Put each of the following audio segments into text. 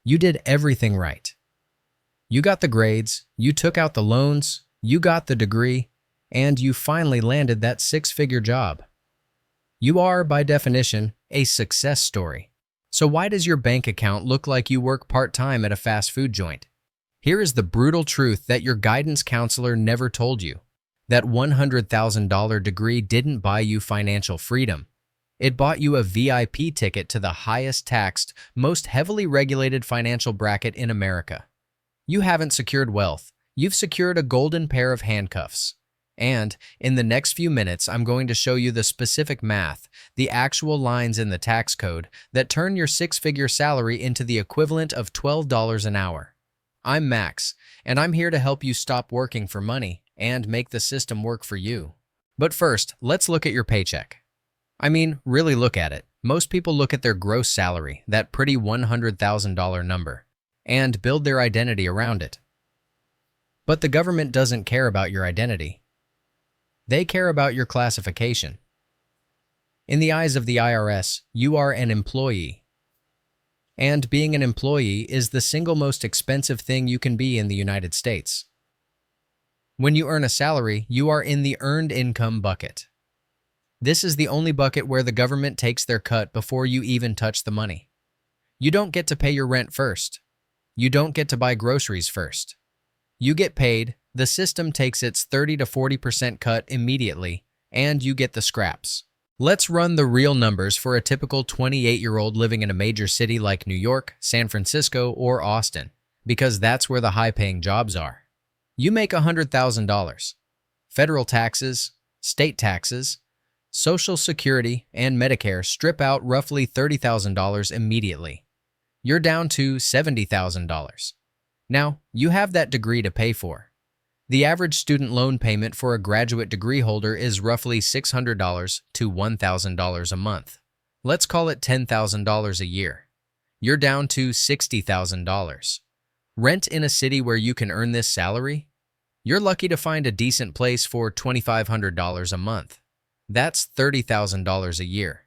You did everything right. You got the grades, you took out the loans, you got the degree, and you finally landed that six-figure job. You are, by definition, a success story. So why does your bank account look like you work part-time at a fast food joint? Here is the brutal truth that your guidance counselor never told you. That $100,000 degree didn't buy you financial freedom. It bought you a VIP ticket to the highest taxed, most heavily regulated financial bracket in America. You haven't secured wealth. You've secured a golden pair of handcuffs. And in the next few minutes, I'm going to show you the specific math, the actual lines in the tax code that turn your six-figure salary into the equivalent of $12 an hour. I'm Max, and I'm here to help you stop working for money and make the system work for you. But first, let's look at your paycheck. I mean, really look at it. Most people look at their gross salary, that pretty $100,000 number, and build their identity around it. But the government doesn't care about your identity. They care about your classification. In the eyes of the IRS, you are an employee. And being an employee is the single most expensive thing you can be in the United States. When you earn a salary, you are in the earned income bucket. This is the only bucket where the government takes their cut before you even touch the money. You don't get to pay your rent first. You don't get to buy groceries first. You get paid, the system takes its 30 to 40% cut immediately, and you get the scraps. Let's run the real numbers for a typical 28-year-old living in a major city like New York, San Francisco, or Austin, because that's where the high-paying jobs are. You make $100,000. Federal taxes, state taxes, Social Security, and Medicare strip out roughly $30,000 immediately. You're down to $70,000. Now, you have that degree to pay for. The average student loan payment for a graduate degree holder is roughly $600 to $1,000 a month. Let's call it $10,000 a year. You're down to $60,000. Rent in a city where you can earn this salary? You're lucky to find a decent place for $2,500 a month. That's $30,000 a year.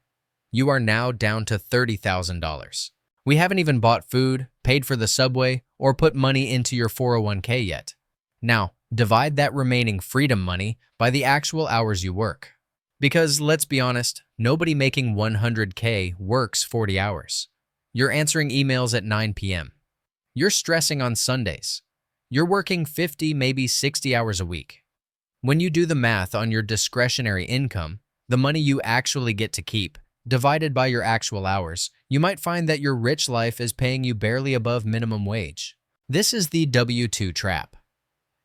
You are now down to $30,000. We haven't even bought food, paid for the subway, or put money into your 401k yet. Now, divide that remaining freedom money by the actual hours you work. Because, let's be honest, nobody making $100K works 40 hours. You're answering emails at 9 p.m. You're stressing on Sundays. You're working 50, maybe 60 hours a week. When you do the math on your discretionary income, the money you actually get to keep, divided by your actual hours, you might find that your rich life is paying you barely above minimum wage. This is the W-2 trap.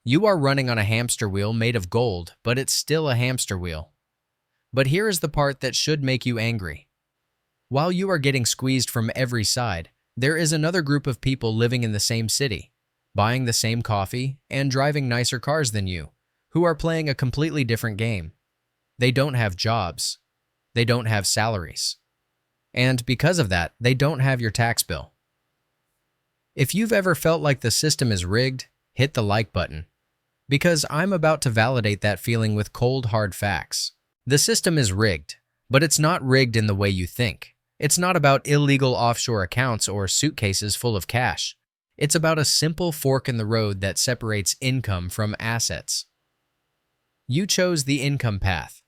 You are running on a hamster wheel made of gold, but it's still a hamster wheel. But here is the part that should make you angry. While you are getting squeezed from every side, there is another group of people living in the same city, buying the same coffee, and driving nicer cars than you, who are playing a completely different game. They don't have jobs. They don't have salaries. And because of that, they don't have your tax bill. If you've ever felt like the system is rigged, hit the like button. Because I'm about to validate that feeling with cold, hard facts. The system is rigged, but it's not rigged in the way you think. It's not about illegal offshore accounts or suitcases full of cash. It's about a simple fork in the road that separates income from assets. You chose the income path.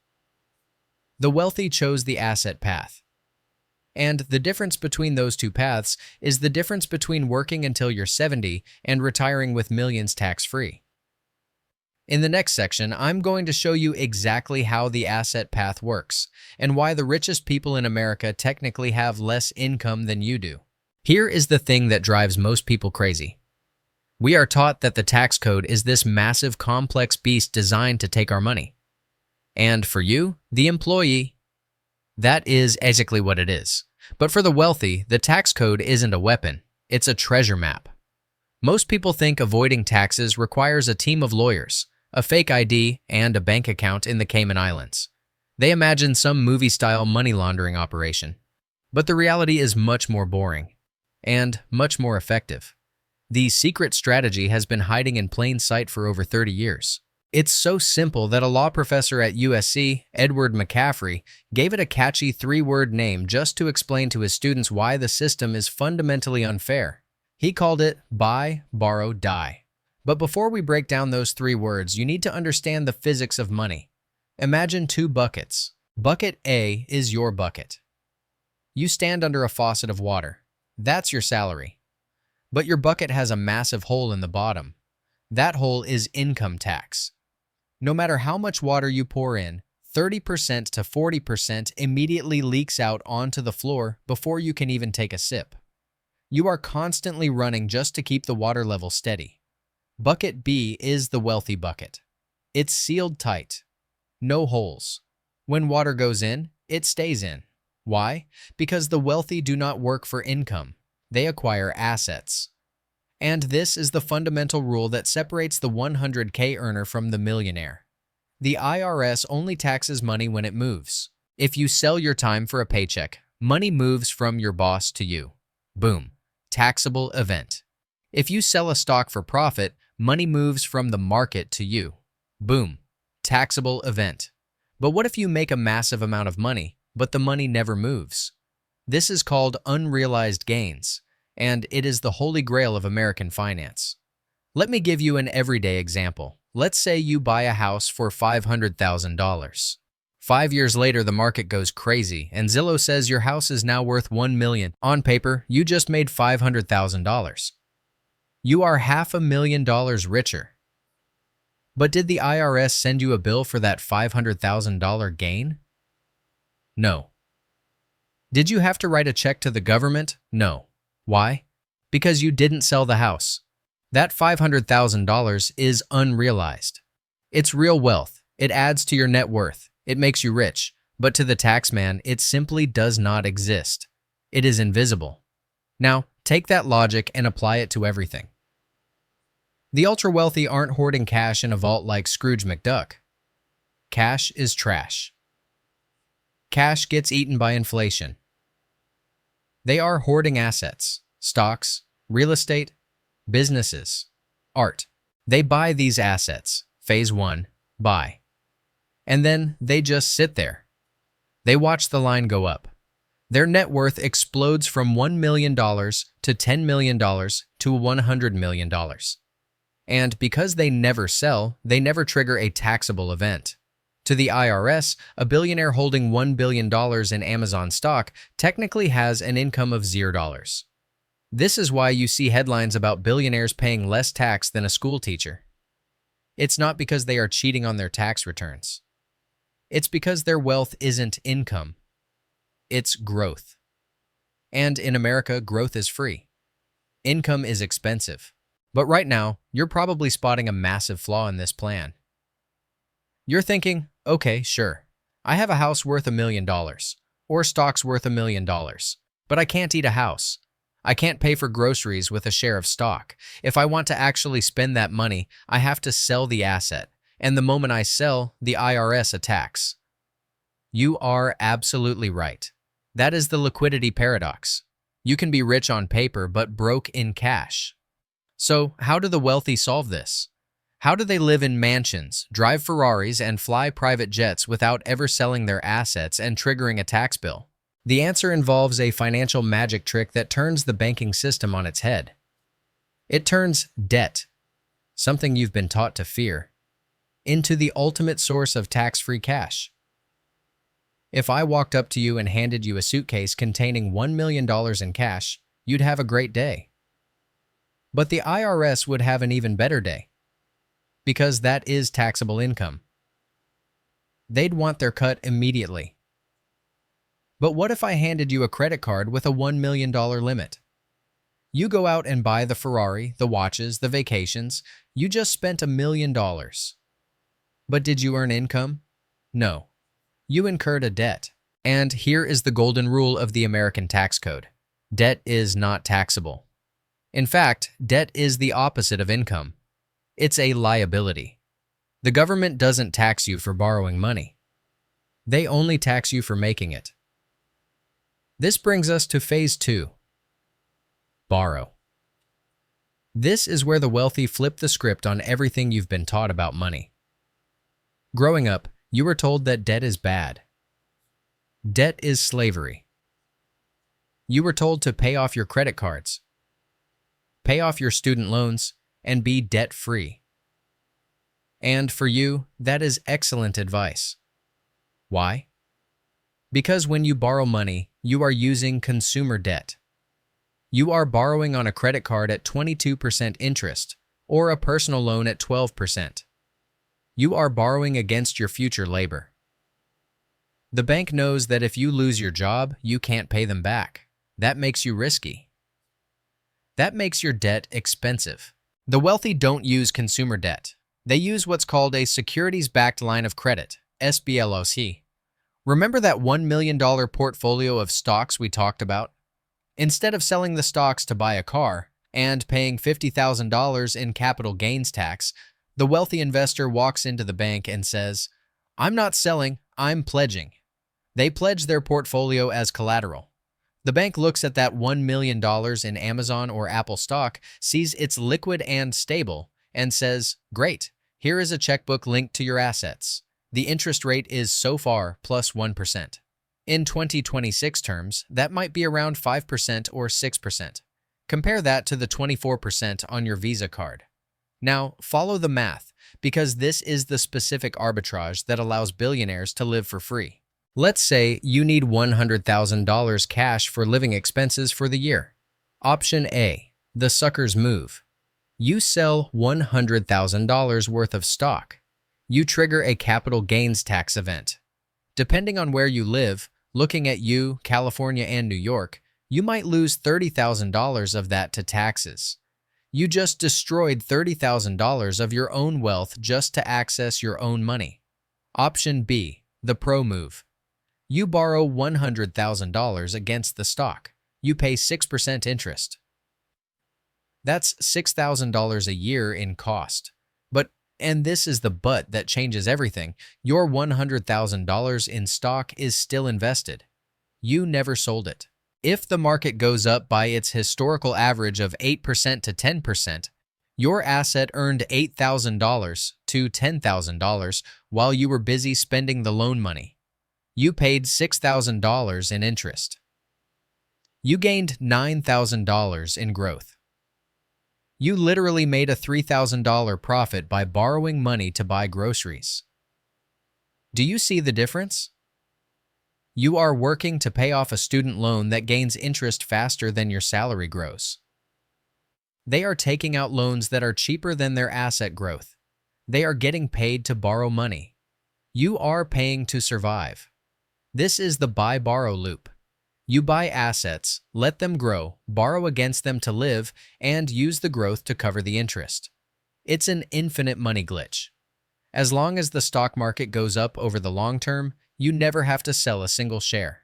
The wealthy chose the asset path. And the difference between those two paths is the difference between working until you're 70 and retiring with millions tax-free. In the next section, I'm going to show you exactly how the asset path works and why the richest people in America technically have less income than you do. Here is the thing that drives most people crazy. We are taught that the tax code is this massive, complex beast designed to take our money. And for you, the employee, that is basically what it is. But for the wealthy, the tax code isn't a weapon, it's a treasure map. Most people think avoiding taxes requires a team of lawyers, a fake ID, and a bank account in the Cayman Islands. They imagine some movie-style money laundering operation. But the reality is much more boring and much more effective. The secret strategy has been hiding in plain sight for over 30 years. It's so simple that a law professor at USC, Edward McCaffrey, gave it a catchy three-word name just to explain to his students why the system is fundamentally unfair. He called it buy, borrow, die. But before we break down those three words, you need to understand the physics of money. Imagine two buckets. Bucket A is your bucket. You stand under a faucet of water. That's your salary. But your bucket has a massive hole in the bottom. That hole is income tax. No matter how much water you pour in, 30% to 40% immediately leaks out onto the floor before you can even take a sip. You are constantly running just to keep the water level steady. Bucket B is the wealthy bucket. It's sealed tight. No holes. When water goes in, it stays in. Why? Because the wealthy do not work for income. They acquire assets. And this is the fundamental rule that separates the 100K earner from the millionaire. The IRS only taxes money when it moves. If you sell your time for a paycheck, money moves from your boss to you. Boom. Taxable event. If you sell a stock for profit, money moves from the market to you. Boom. Taxable event. But what if you make a massive amount of money, but the money never moves? This is called unrealized gains, and it is the holy grail of American finance. Let me give you an everyday example. Let's say you buy a house for $500,000. 5 years later, the market goes crazy, and Zillow says your house is now worth $1 million. On paper, you just made $500,000. You are $500,000 richer. But did the IRS send you a bill for that $500,000 gain? No. Did you have to write a check to the government? No. Why? Because you didn't sell the house. That $500,000 is unrealized. It's real wealth. It adds to your net worth. It makes you rich. But to the taxman, it simply does not exist. It is invisible. Now, take that logic and apply it to everything. The ultra-wealthy aren't hoarding cash in a vault like Scrooge McDuck. Cash is trash. Cash gets eaten by inflation. They are hoarding assets, stocks, real estate, businesses, art. They buy these assets. Phase 1, buy. And then they just sit there. They watch the line go up. Their net worth explodes from $1 million to $10 million to $100 million. And because they never sell, they never trigger a taxable event. To the IRS, a billionaire holding $1 billion in Amazon stock technically has an income of $0. This is why you see headlines about billionaires paying less tax than a school teacher. It's not because they are cheating on their tax returns. It's because their wealth isn't income. It's growth. And in America, growth is free. Income is expensive. But right now, you're probably spotting a massive flaw in this plan. You're thinking, okay, sure, I have a house worth $1 million, or stocks worth $1 million, but I can't eat a house. I can't pay for groceries with a share of stock. If I want to actually spend that money, I have to sell the asset, and the moment I sell, the IRS attacks. You are absolutely right. That is the liquidity paradox. You can be rich on paper, but broke in cash. So, how do the wealthy solve this? How do they live in mansions, drive Ferraris, and fly private jets without ever selling their assets and triggering a tax bill? The answer involves a financial magic trick that turns the banking system on its head. It turns debt, something you've been taught to fear, into the ultimate source of tax-free cash. If I walked up to you and handed you a suitcase containing $1 million in cash, you'd have a great day. But the IRS would have an even better day, because that is taxable income. They'd want their cut immediately. But what if I handed you a credit card with a $1 million limit? You go out and buy the Ferrari, the watches, the vacations. You just spent $1 million. But did you earn income? No. You incurred a debt. And here is the golden rule of the American tax code. Debt is not taxable. In fact, debt is the opposite of income. It's a liability. The government doesn't tax you for borrowing money. They only tax you for making it. This brings us to phase 2. Borrow. This is where the wealthy flip the script on everything you've been taught about money. Growing up, you were told that debt is bad. Debt is slavery. You were told to pay off your credit cards. pay off your student loans, and be debt-free. And for you, that is excellent advice. Why? Because when you borrow money, you are using consumer debt. You are borrowing on a credit card at 22% interest or a personal loan at 12%. You are borrowing against your future labor. The bank knows that if you lose your job, you can't pay them back. That makes you risky. That makes your debt expensive. The wealthy don't use consumer debt. They use what's called a securities-backed line of credit, SBLOC. Remember that $1 million portfolio of stocks we talked about? Instead of selling the stocks to buy a car and paying $50,000 in capital gains tax, the wealthy investor walks into the bank and says, "I'm not selling, I'm pledging." They pledge their portfolio as collateral. The bank looks at that $1 million in Amazon or Apple stock, sees it's liquid and stable, and says, "Great, here is a checkbook linked to your assets. The interest rate is so far plus 1%. In 2026 terms, that might be around 5% or 6%. Compare that to the 24% on your Visa card. Now, follow the math, because this is the specific arbitrage that allows billionaires to live for free. Let's say you need $100,000 cash for living expenses for the year. Option A, the sucker's move. You sell $100,000 worth of stock. You trigger a capital gains tax event. Depending on where you live, looking at you, California and New York, you might lose $30,000 of that to taxes. You just destroyed $30,000 of your own wealth just to access your own money. Option B, the pro move. You borrow $100,000 against the stock. You pay 6% interest. That's $6,000 a year in cost. And this is the but that changes everything, your $100,000 in stock is still invested. You never sold it. If the market goes up by its historical average of 8% to 10%, your asset earned $8,000 to $10,000 while you were busy spending the loan money. You paid $6,000 in interest. You gained $9,000 in growth. You literally made a $3,000 profit by borrowing money to buy groceries. Do you see the difference? You are working to pay off a student loan that gains interest faster than your salary grows. They are taking out loans that are cheaper than their asset growth. They are getting paid to borrow money. You are paying to survive. This is the buy-borrow loop. You buy assets, let them grow, borrow against them to live, and use the growth to cover the interest. It's an infinite money glitch. As long as the stock market goes up over the long term, you never have to sell a single share.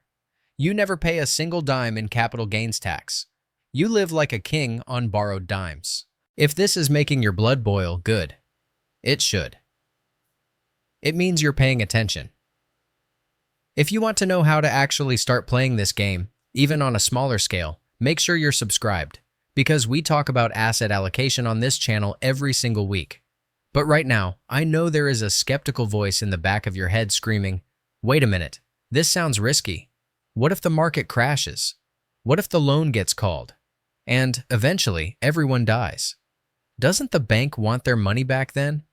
You never pay a single dime in capital gains tax. You live like a king on borrowed dimes. If this is making your blood boil, good. It should. It means you're paying attention. If you want to know how to actually start playing this game, even on a smaller scale, make sure you're subscribed, because we talk about asset allocation on this channel every single week. But right now, I know there is a skeptical voice in the back of your head screaming, "Wait a minute, this sounds risky. What if the market crashes? What if the loan gets called? And eventually, everyone dies. Doesn't the bank want their money back then?"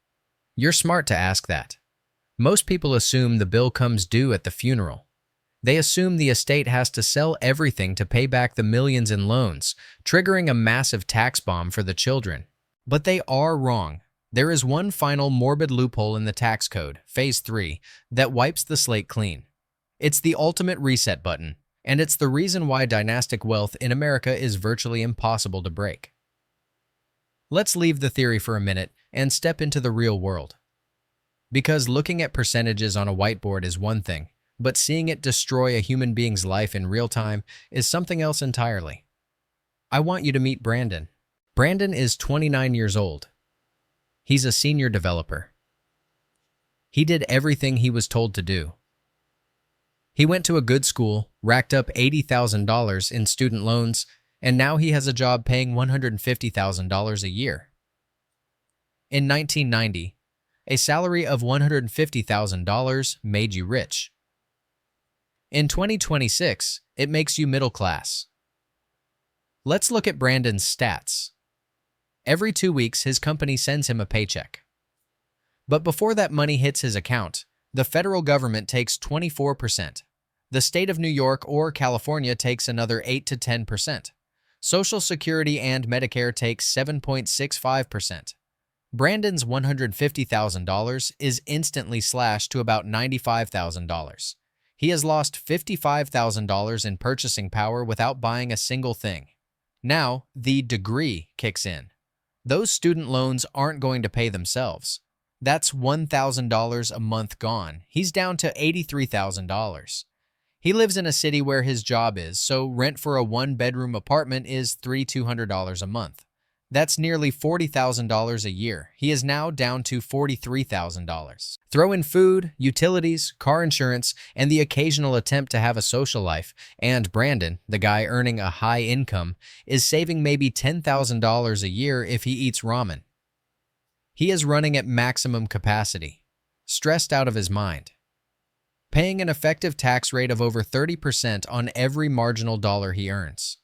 You're smart to ask that. Most people assume the bill comes due at the funeral. They assume the estate has to sell everything to pay back the millions in loans, triggering a massive tax bomb for the children. But they are wrong. There is one final morbid loophole in the tax code, Phase 3, that wipes the slate clean. It's the ultimate reset button, and it's the reason why dynastic wealth in America is virtually impossible to break. Let's leave the theory for a minute and step into the real world. Because looking at percentages on a whiteboard is one thing, but seeing it destroy a human being's life in real time is something else entirely. I want you to meet Brandon. Brandon is 29 years old. He's a senior developer. He did everything he was told to do. He went to a good school, racked up $80,000 in student loans, and now he has a job paying $150,000 a year. In 1990, a salary of $150,000 made you rich. In 2026, it makes you middle class. Let's look at Brandon's stats. Every 2 weeks, his company sends him a paycheck. But before that money hits his account, the federal government takes 24%. The state of New York or California takes another 8 to 10%. Social Security and Medicare takes 7.65%. Brandon's $150,000 is instantly slashed to about $95,000. He has lost $55,000 in purchasing power without buying a single thing. Now, the degree kicks in. Those student loans aren't going to pay themselves. That's $1,000 a month gone. He's down to $83,000. He lives in a city where his job is, so rent for a one-bedroom apartment is $3,200 a month. That's nearly $40,000 a year. He is now down to $43,000. Throw in food, utilities, car insurance, and the occasional attempt to have a social life, and Brandon, the guy earning a high income, is saving maybe $10,000 a year if he eats ramen. He is running at maximum capacity, stressed out of his mind, paying an effective tax rate of over 30% on every marginal dollar he earns.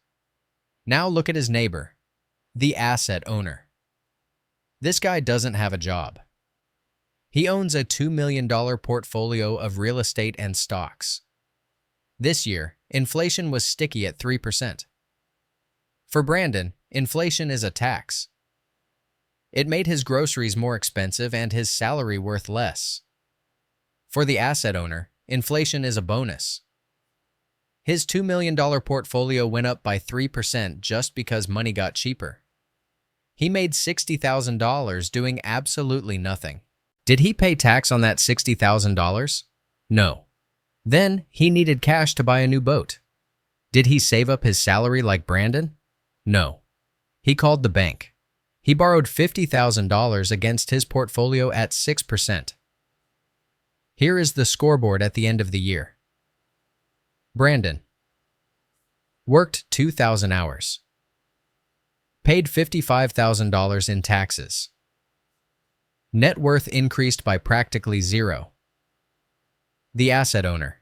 Now look at his neighbor, the asset owner. This guy doesn't have a job. He owns a $2 million portfolio of real estate and stocks. This year, inflation was sticky at 3%. For Brandon, inflation is a tax. It made his groceries more expensive and his salary worth less. For the asset owner, inflation is a bonus. His $2 million portfolio went up by 3% just because money got cheaper. He made $60,000 doing absolutely nothing. Did he pay tax on that $60,000? No. Then he needed cash to buy a new boat. Did he save up his salary like Brandon? No. He called the bank. He borrowed $50,000 against his portfolio at 6%. Here is the scoreboard at the end of the year. Brandon worked 2,000 hours, paid $55,000 in taxes. Net worth increased by practically zero. The asset owner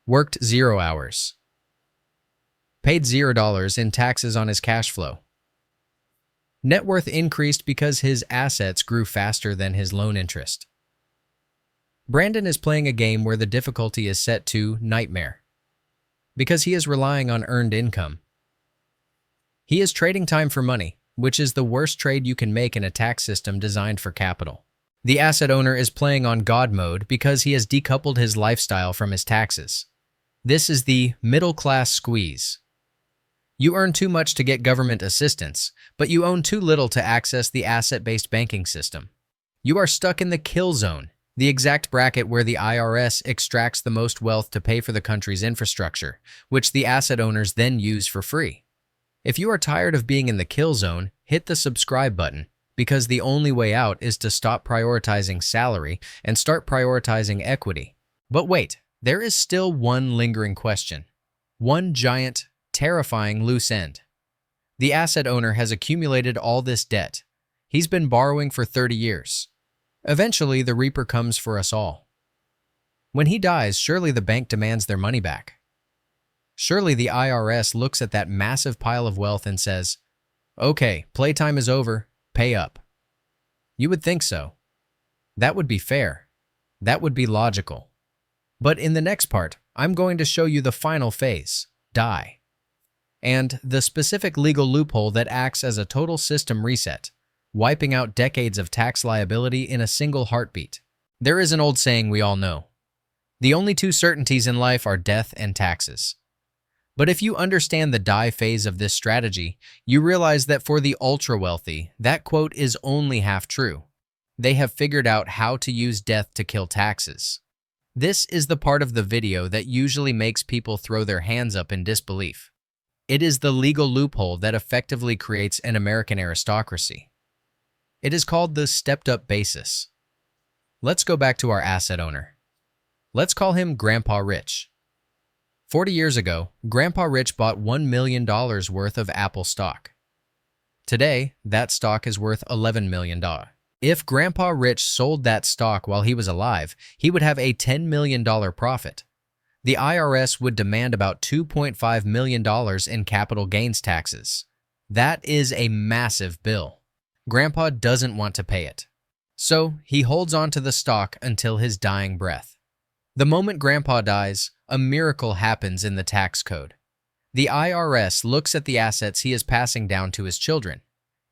worked 0 hours, paid $0 in taxes on his cash flow. Net worth increased because his assets grew faster than his loan interest. Brandon is playing a game where the difficulty is set to nightmare because he is relying on earned income. He is trading time for money, which is the worst trade you can make in a tax system designed for capital. The asset owner is playing on God mode because he has decoupled his lifestyle from his taxes. This is the middle-class squeeze. You earn too much to get government assistance, but you own too little to access the asset-based banking system. You are stuck in the kill zone, the exact bracket where the IRS extracts the most wealth to pay for the country's infrastructure, which the asset owners then use for free. If you are tired of being in the kill zone, hit the subscribe button, because the only way out is to stop prioritizing salary and start prioritizing equity. But wait, there is still one lingering question. One giant, terrifying loose end. The asset owner has accumulated all this debt. He's been borrowing for 30 years. Eventually, the reaper comes for us all. When he dies, surely the bank demands their money back. Surely the IRS looks at that massive pile of wealth and says, "Okay, playtime is over, pay up." You would think so. That would be fair. That would be logical. But in the next part, I'm going to show you the final phase, die, and the specific legal loophole that acts as a total system reset, wiping out decades of tax liability in a single heartbeat. There is an old saying we all know. The only two certainties in life are death and taxes. But if you understand the die phase of this strategy, you realize that for the ultra-wealthy, that quote is only half true. They have figured out how to use death to kill taxes. This is the part of the video that usually makes people throw their hands up in disbelief. It is the legal loophole that effectively creates an American aristocracy. It is called the stepped-up basis. Let's go back to our asset owner. Let's call him Grandpa Rich. 40 years ago, Grandpa Rich bought $1 million worth of Apple stock. Today, that stock is worth $11 million. If Grandpa Rich sold that stock while he was alive, he would have a $10 million profit. The IRS would demand about $2.5 million in capital gains taxes. That is a massive bill. Grandpa doesn't want to pay it. So he holds on to the stock until his dying breath. The moment Grandpa dies, a miracle happens in the tax code. The IRS looks at the assets he is passing down to his children.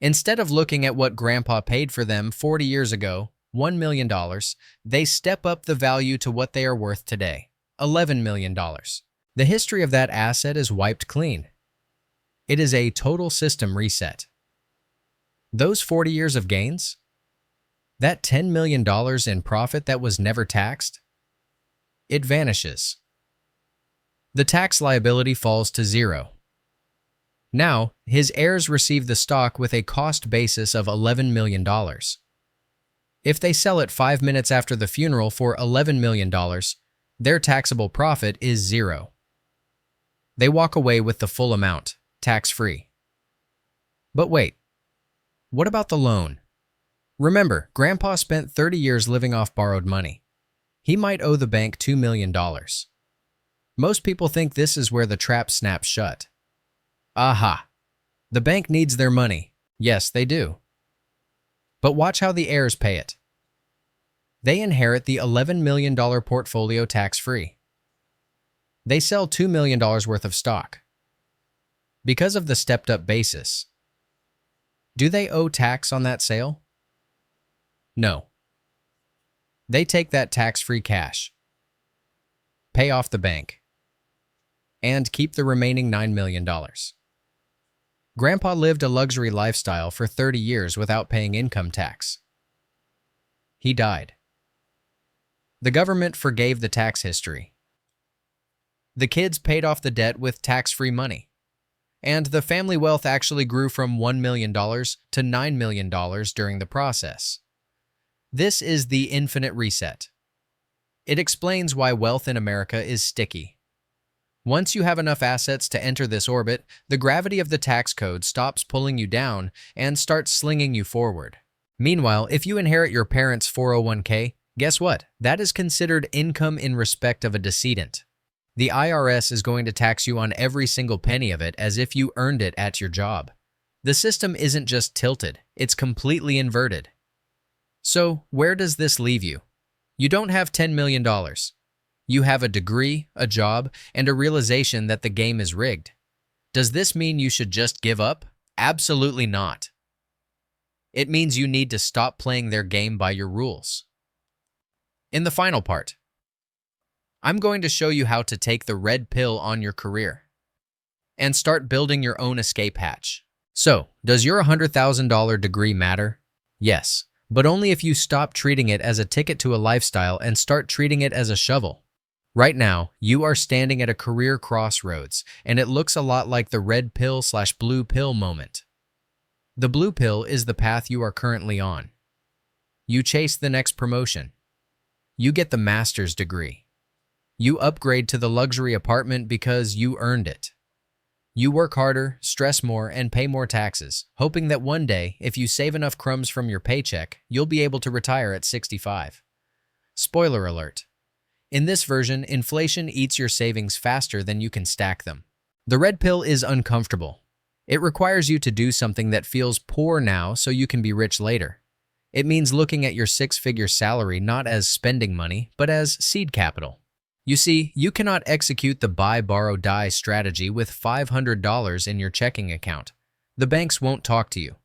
Instead of looking at what Grandpa paid for them 40 years ago, $1 million, they step up the value to what they are worth today, $11 million. The history of that asset is wiped clean. It is a total system reset. Those 40 years of gains? That $10 million in profit that was never taxed? It vanishes. The tax liability falls to zero. Now, his heirs receive the stock with a cost basis of $11 million. If they sell it 5 minutes after the funeral for $11 million, their taxable profit is zero. They walk away with the full amount, tax-free. But wait, what about the loan? Remember, Grandpa spent 30 years living off borrowed money. He might owe the bank $2 million. Most people think this is where the trap snaps shut. Aha! The bank needs their money. Yes, they do. But watch how the heirs pay it. They inherit the $11 million portfolio tax-free. They sell $2 million worth of stock. Because of the stepped-up basis. Do they owe tax on that sale? No. They take that tax-free cash, pay off the bank, and keep the remaining $9 million. Grandpa lived a luxury lifestyle for 30 years without paying income tax. He died. The government forgave the tax history. The kids paid off the debt with tax-free money. And the family wealth actually grew from $1 million to $9 million during the process. This is the infinite reset. It explains why wealth in America is sticky. Once you have enough assets to enter this orbit, the gravity of the tax code stops pulling you down and starts slinging you forward. Meanwhile, if you inherit your parents' 401k, guess what? That is considered income in respect of a decedent. The IRS is going to tax you on every single penny of it as if you earned it at your job. The system isn't just tilted, it's completely inverted. So, where does this leave you? You don't have $10 million. You have a degree, a job, and a realization that the game is rigged. Does this mean you should just give up? Absolutely not. It means you need to stop playing their game by your rules. In the final part, I'm going to show you how to take the red pill on your career and start building your own escape hatch. So, does your $100,000 degree matter? Yes, but only if you stop treating it as a ticket to a lifestyle and start treating it as a shovel. Right now, you are standing at a career crossroads, and it looks a lot like the red pill/blue pill moment. The blue pill is the path you are currently on. You chase the next promotion. You get the master's degree. You upgrade to the luxury apartment because you earned it. You work harder, stress more, and pay more taxes, hoping that one day, if you save enough crumbs from your paycheck, you'll be able to retire at 65. Spoiler alert. In this version, inflation eats your savings faster than you can stack them. The red pill is uncomfortable. It requires you to do something that feels poor now so you can be rich later. It means looking at your six-figure salary not as spending money, but as seed capital. You see, you cannot execute the buy, borrow, die strategy with $500 in your checking account. The banks won't talk to you.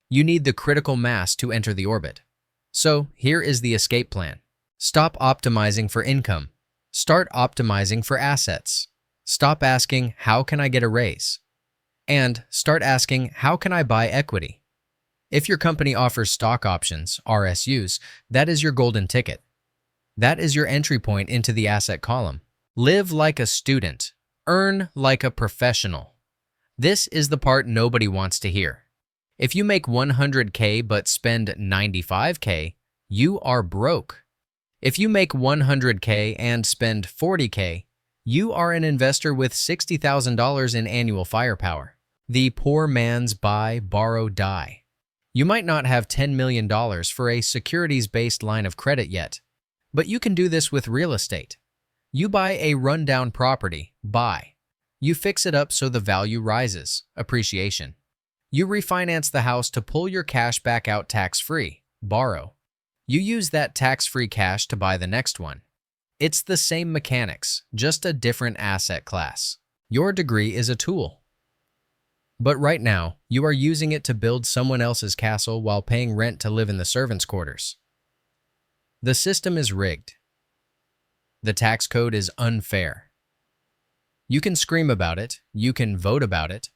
You need the critical mass to enter the orbit. So, here is the escape plan. Stop optimizing for income. Start optimizing for assets. Stop asking, how can I get a raise? And start asking, how can I buy equity? If your company offers stock options, RSUs, that is your golden ticket. That is your entry point into the asset column. Live like a student. Earn like a professional. This is the part nobody wants to hear. If you make $100K but spend $95K, you are broke. If you make $100K and spend $40K, you are an investor with $60,000 in annual firepower. The poor man's buy, borrow, die. You might not have $10 million for a securities-based line of credit yet, but you can do this with real estate. You buy a rundown property, buy. You fix it up so the value rises, appreciation. You refinance the house to pull your cash back out tax-free, borrow. You use that tax-free cash to buy the next one. It's the same mechanics, just a different asset class. Your degree is a tool. But right now, you are using it to build someone else's castle while paying rent to live in the servants' quarters. The system is rigged. The tax code is unfair. You can scream about it, you can vote about it,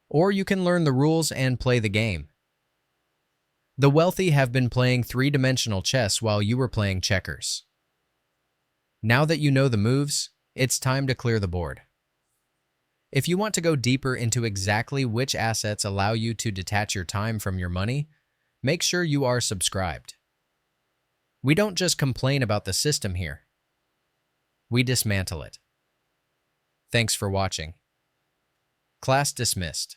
or you can learn the rules and play the game. The wealthy have been playing three-dimensional chess while you were playing checkers. Now that you know the moves, it's time to clear the board. If you want to go deeper into exactly which assets allow you to detach your time from your money, make sure you are subscribed. We don't just complain about the system here. We dismantle it. Thanks for watching. Class dismissed.